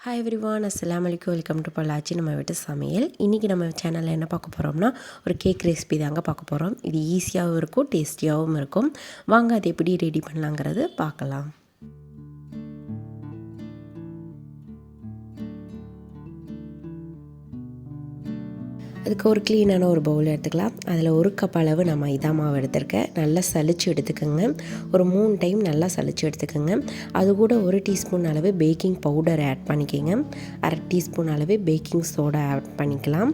Hi everyone, அஸ்ஸலாமு அலைக்கும். Welcome to Pollachi நம்ம வீட்டு சமையல். இன்றைக்கி நம்ம சேனலில் என்ன பார்க்க போகிறோம்னா, ஒரு கேக் ரெசிபி தாங்க பார்க்க போகிறோம். இது ஈஸியாகவும் இருக்கும், டேஸ்டியாகவும் இருக்கும். வாங்க அது எப்படி ரெடி பண்ணலாங்கிறது பார்க்கலாம். அதுக்கு ஒரு க்ளீனான ஒரு பவுல் எடுத்துக்கலாம். அதில் ஒரு கப் அளவு நான் மைதா மாவு எடுத்துருக்கேன். நல்லா சலிச்சு எடுத்துக்கோங்க. ஒரு 3 டைம் நல்லா சலிச்சு எடுத்துக்கோங்க. அது கூட 1 டீஸ்பூன் அளவு பேக்கிங் பவுடர் ஆட் பண்ணிக்கோங்க. 1/2 டீஸ்பூன் அளவு பேக்கிங் சோடா ஆட் பண்ணிக்கலாம்.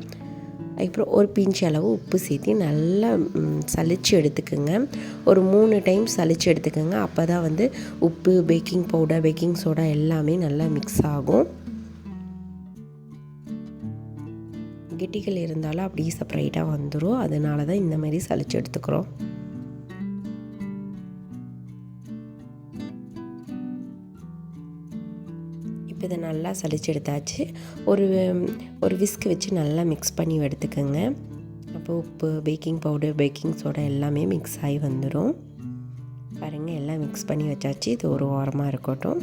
அதுக்கப்புறம் ஒரு பிஞ்ச் அளவு உப்பு சேர்த்து நல்லா சலிச்சு எடுத்துக்கோங்க. ஒரு 3 டைம் சலிச்சு எடுத்துக்கோங்க. அப்போ தான் வந்து உப்பு, பேக்கிங் பவுடர், பேக்கிங் சோடா எல்லாமே நல்லா மிக்ஸ் ஆகும். கெட்டிகள் இருந்தாலும் அப்படியே செப்பரேட்டாக வந்துடும். அதனால தான் இந்த மாதிரி சலிச்சு எடுத்துக்கிறோம். இப்போ இதை நல்லா சலிச்சு எடுத்தாச்சு. ஒரு விஸ்க் வச்சு நல்லா மிக்ஸ் பண்ணி எடுத்துக்கோங்க. அப்போ உப்பு, பேக்கிங் பவுடர், பேக்கிங் சோடா எல்லாமே மிக்ஸ் ஆகி வந்துடும். பாருங்கள், எல்லாம் மிக்ஸ் பண்ணி வச்சாச்சு. இது ஒரு ஓரமாக இருக்கட்டும்.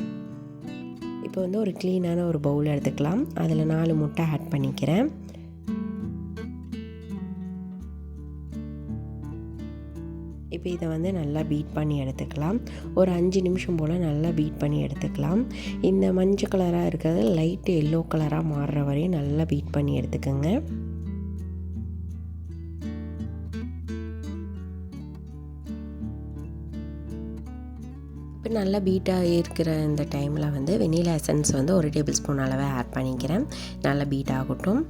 இப்போ வந்து ஒரு க்ளீனான ஒரு பவுல் எடுத்துக்கலாம். அதில் 4 முட்டை ஆட் பண்ணிக்கிறேன். இப்போ இதை வந்து நல்லா பீட் பண்ணி எடுத்துக்கலாம். ஒரு 5 நிமிஷம் போல் நல்லா பீட் பண்ணி எடுத்துக்கலாம். இந்த மஞ்சள் கலராக இருக்கிறது லைட் எல்லோ கலராக மாறுற வரையும் நல்லா பீட் பண்ணி எடுத்துக்கோங்க. இப்போ நல்லா பீட்டாக இருக்கிற இந்த டைமில் வந்து வெனிலா எசன்ஸ் வந்து 1 டேபிள் ஸ்பூன் அளவு ஆட் பண்ணிக்கிறேன். நல்லா பீட் ஆகட்டும்.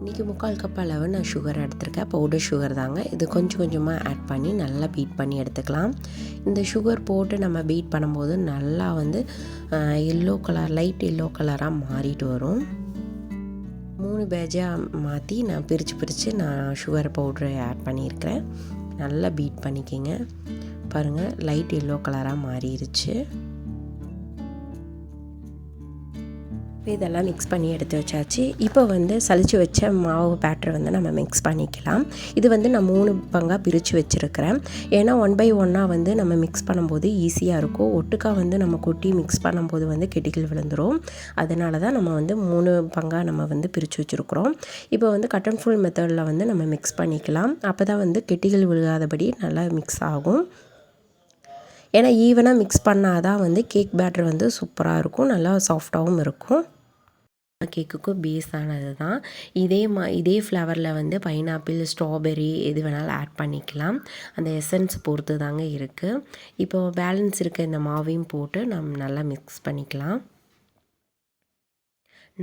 இன்றைக்கி 3/4 கப் அளவு நான் சுகர் எடுத்திருக்கேன். பவுடர் சுகர் தாங்க. இது கொஞ்சம் கொஞ்சமாக ஆட் பண்ணி நல்லா பீட் பண்ணி எடுத்துக்கலாம். இந்த சுகர் போட்டு நம்ம பீட் பண்ணும்போது நல்லா வந்து எல்லோ கலர், லைட் எல்லோ கலராக மாறிட்டு வரும். 3 பேட்சாக மாற்றி நான் பிரித்து நான் சுகர் பவுடரை ஆட் பண்ணியிருக்கிறேன். நல்லா பீட் பண்ணிக்கிங்க. பாருங்கள், லைட் எல்லோ கலராக மாறிடுச்சு. இப்போ இதெல்லாம் மிக்ஸ் பண்ணி எடுத்து வச்சாச்சு. இப்போ வந்து சலிச்சு வச்ச மாவு பேட்டர் வந்து நம்ம மிக்ஸ் பண்ணிக்கலாம். இது வந்து நான் 3 பங்காக பிரித்து வச்சுருக்கிறேன். ஏன்னா 1 பை 1 வந்து நம்ம மிக்ஸ் பண்ணும்போது ஈஸியாக இருக்கும். ஒட்டுக்கா வந்து நம்ம கொட்டி மிக்ஸ் பண்ணும்போது வந்து கெட்டிகள் விழுந்துடும். அதனால தான் நம்ம வந்து 3 பங்காக நம்ம வந்து பிரித்து வச்சுருக்குறோம். இப்போ வந்து கட் அண்ட் ஃபுல் மெத்தடில் வந்து நம்ம மிக்ஸ் பண்ணிக்கலாம். அப்போ தான் வந்து கெட்டிகள் விழுகாதபடி நல்லா மிக்ஸ் ஆகும். ஏன்னா ஈவனாக மிக்ஸ் பண்ணால் தான் வந்து கேக் பேட்டர் வந்து சூப்பராக இருக்கும், நல்லா சாஃப்டாகவும் இருக்கும். கேக்குக்கும் பேஸானது தான். இதே ஃப்ளவரில் வந்து பைனாப்பிள், ஸ்ட்ராபெர்ரி எது வேணாலும் ஆட் பண்ணிக்கலாம். அந்த எசன்ஸ் பொறுத்து தாங்க இருக்குது. இப்போ பேலன்ஸ் இருக்க இந்த மாவையும் போட்டு நம்ம நல்லா மிக்ஸ் பண்ணிக்கலாம்.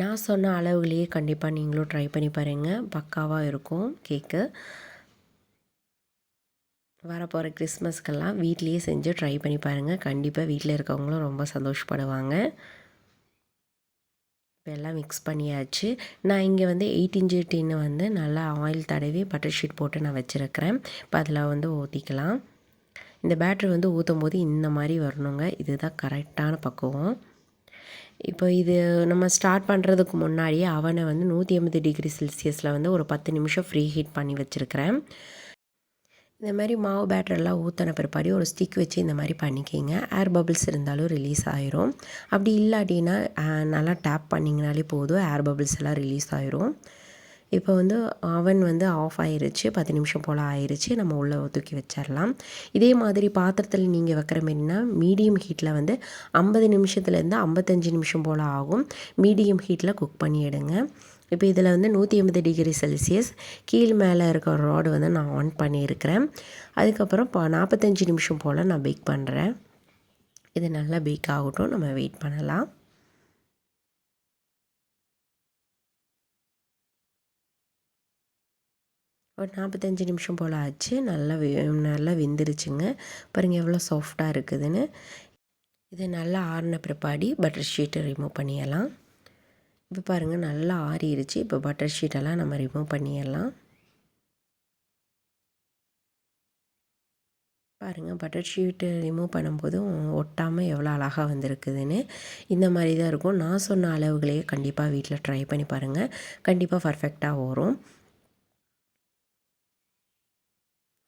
நான் சொன்ன அளவுகளையே கண்டிப்பாக நீங்களும் ட்ரை பண்ணி பாருங்கள். பக்காவாக இருக்கும் கேக்கு. வரப்போகிற கிறிஸ்மஸ்க்கெல்லாம் வீட்லேயே செஞ்சு ட்ரை பண்ணி பாருங்கள். கண்டிப்பாக வீட்டில் இருக்கவங்களும் ரொம்ப சந்தோஷப்படுவாங்க. இப்போ எல்லாம் மிக்ஸ் பண்ணியாச்சு. நான் இங்கே வந்து 8 இன்ச்சு டின்னு வந்து நல்லா ஆயில் தடவி பட்டர் ஷீட் போட்டு நான் வச்சுருக்கிறேன். இப்போ அதில் வந்து ஊற்றிக்கலாம். இந்த பேட்டர் வந்து ஊற்றும் போது இந்த மாதிரி வரணுங்க. இதுதான் கரெக்டான பக்குவம். இப்போ இது நம்ம ஸ்டார்ட் பண்ணுறதுக்கு முன்னாடியே அவனை வந்து 180 டிகிரி செல்சியஸில் வந்து ஒரு 10 நிமிஷம் ஃப்ரீ ஹீட் பண்ணி வச்சுருக்கிறேன். இந்த மாதிரி மாவு பேட்டரெல்லாம் ஊற்றின பிற்பாடு ஒரு ஸ்டிக் வச்சு இந்த மாதிரி பண்ணிக்கிங்க. ஏர் பபிள்ஸ் இருந்தாலும் ரிலீஸ் ஆயிரும். அப்படி இல்லாட்டினா நல்லா டேப் பண்ணிங்கனாலே போதும், ஏர் பபிள்ஸ் எல்லாம் ரிலீஸ் ஆயிரும். இப்போ வந்து அவன் வந்து ஆஃப் ஆயிருச்சு. 10 நிமிஷம் போல் ஆயிடுச்சு. நம்ம உள்ளே தூக்கி வச்சிடலாம். இதே மாதிரி பாத்திரத்தில் நீங்கள் வைக்கிற மாரினா மீடியம் ஹீட்டில் வந்து 50 நிமிஷத்துலேருந்து 55 நிமிஷம் போல் ஆகும். மீடியம் ஹீட்டில் குக் பண்ணி எடுங்க. இப்போ இதில் வந்து 180 டிகிரி செல்சியஸ் கீழ் மேலே இருக்க ராடு வந்து நான் ஆன் பண்ணியிருக்கிறேன். அதுக்கப்புறம் 45 நிமிஷம் போல் நான் பேக் பண்ணுறேன். இது நல்லா பேக் ஆகட்டும், நம்ம வெயிட் பண்ணலாம். ஒரு 45 நிமிஷம் போல் ஆச்சு. நல்லா வெந்துருச்சுங்க. பாருங்கள் எவ்வளோ சாஃப்டாக இருக்குதுன்னு. இது நல்லா ஆறின பிற்பாடு பட்டர் ஷீட்டை ரிமூவ் பண்ணிடலாம். இப்போ பாருங்கள் நல்லா ஆறிடுச்சு. இப்போ பட்டர் ஷீட்டெல்லாம் நம்ம ரிமூவ் பண்ணிடலாம். பாருங்கள், பட்டர் ஷீட்டு ரிமூவ் பண்ணும்போதும் ஒட்டாமல் எவ்வளோ அழகாக வந்திருக்குதுன்னு. இந்த மாதிரி தான் இருக்கும். நான் சொன்ன அளவுகளையே கண்டிப்பாக வீட்டில் ட்ரை பண்ணி பாருங்கள். கண்டிப்பாக பர்ஃபெக்டாக வரும்.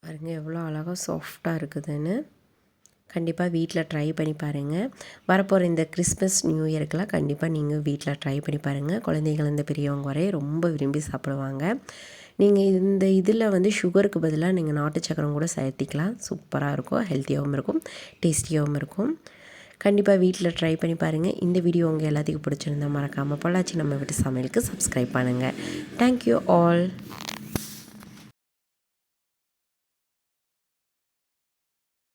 பாருங்கள் எவ்வளோ அழகாக சாஃப்டாக இருக்குதுன்னு. கண்டிப்பாக வீட்டில் ட்ரை பண்ணி பாருங்கள். வரப்போகிற இந்த கிறிஸ்மஸ் நியூ இயர்க்கெலாம் கண்டிப்பாக நீங்கள் வீட்டில் ட்ரை பண்ணி பாருங்கள். குழந்தைங்கள்லேருந்து பெரியவங்க வரை ரொம்ப விரும்பி சாப்பிடுவாங்க. நீங்கள் இந்த இதில் வந்து சுகருக்கு பதிலாக நீங்கள் நாட்டு சக்கரம் கூட சேர்த்திக்கலாம். சூப்பராக இருக்கும், ஹெல்த்தியாகவும் இருக்கும், டேஸ்டியாகவும் இருக்கும். கண்டிப்பாக வீட்டில் ட்ரை பண்ணி பாருங்கள். இந்த வீடியோ உங்கள் எல்லாத்துக்கும் பிடிச்சிருந்தா மறக்காமல் பொள்ளாச்சி நம்ம வீட்டு சமையலுக்கு சப்ஸ்கிரைப் பண்ணுங்கள். Thank you all.